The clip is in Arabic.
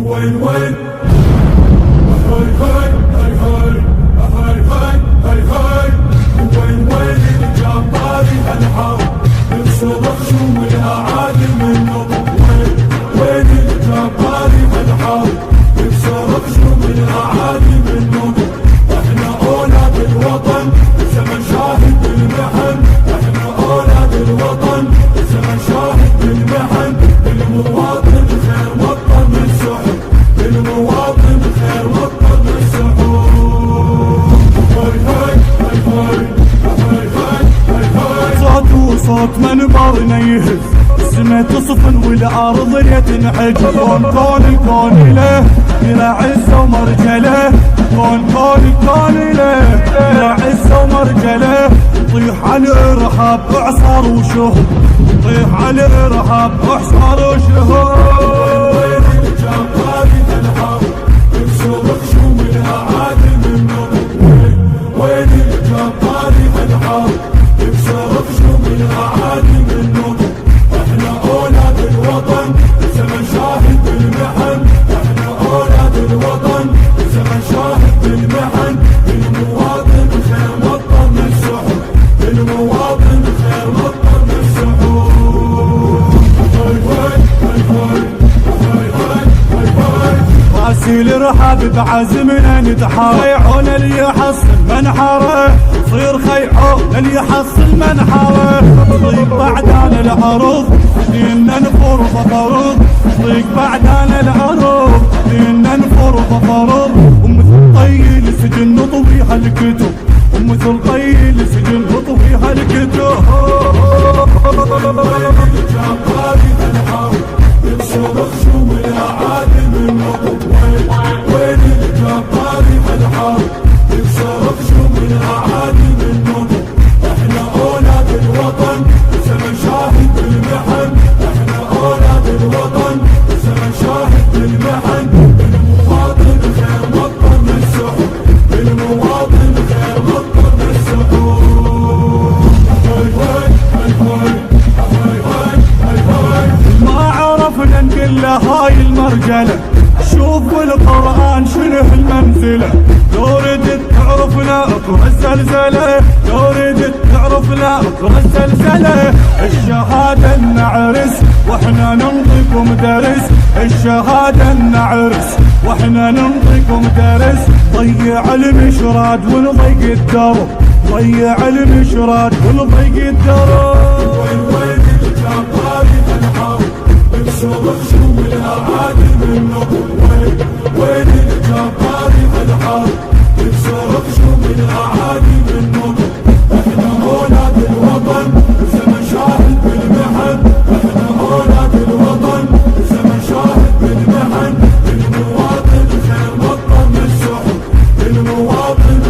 وين وين هاي هاي هاي هاي هاي هاي هاي هاي وين وين اللي جابالي هالحار بصدق شو والاعادي منه وين وين اللي جابالي هالحار بصدق شو والاعادي منه احنا اولاد الوطن زمن شاهد بالمحن احنا اولاد الوطن زمن شاهد بالمحن المواطن خير وطن من سحب المواطن خير وطن من سحب هاي هاي هاي هاي هاي هاي هاي صوت وصوت منبرنا يهز السما تصفن والارض تنحج كون الكون له بلا عزه ومرجله كون له بلا عزه ومرجله طيح على الارهاب اعصار وشهب طيح على الارهاب اعصار وشهب وين اللي جابالي هالحار بصدق شو والاعادي منه وين اللي جابالي هالحار بصدق شو والاعادي منه احنا اولاد الوطن زمن شاهد بالمحن احنا اولاد الوطن زمن شاهد بالمحن المواطن خير وطن من سحب المواطن خير وطن من سحب هاي هاي هاي هاي هاي هاي هاي راسي الارهاب بعزمنا نتحار خيعون اللي يحصل منحره صير خيعون اللي يحصل منحره ضيق بعدان العروض دينا نفر بطرود ضيق بعدان العروض دينا نفر بطرود ومثل طي السجن نطويها الكتب ومثل طي السجن نطويها الكتب جابالي هالحار بصدق شو والاعادي منه وين اللي جابالي هالحار بصدق شو والاعادي منه احنا اولاد الوطن زمن شاهد بالمحن احنا اولاد الوطن زمن شاهد بالمحن المواطن خير وطن من سحب المواطن خير وطن من سحب هاي هاي هاي هاي هاي هاي هاي ما عرفنا نقول له هاي المرجله شوف بالقرآن شنو المنزله لو ردت تعرفنا اكره الزلزله لو ردت تعرفنا اكره الزلزله الشهاده نعرس واحنا ننطيكم درس الشهاده نعرس واحنا ننطيكم درس ضيع المشراد ونضيق الدرب ضيع المشراد ونضيق الدرب وين وين اللي جابالي هالحار بصدق شو والاعادي منه وين اللي جابالي هالحار بصدق شو والاعادي منه احنا اولاد الوطن زمن شاهد بالمحن احنا اولاد الوطن زمن شاهد بالمحن المواطن خير وطن من سحب المواطن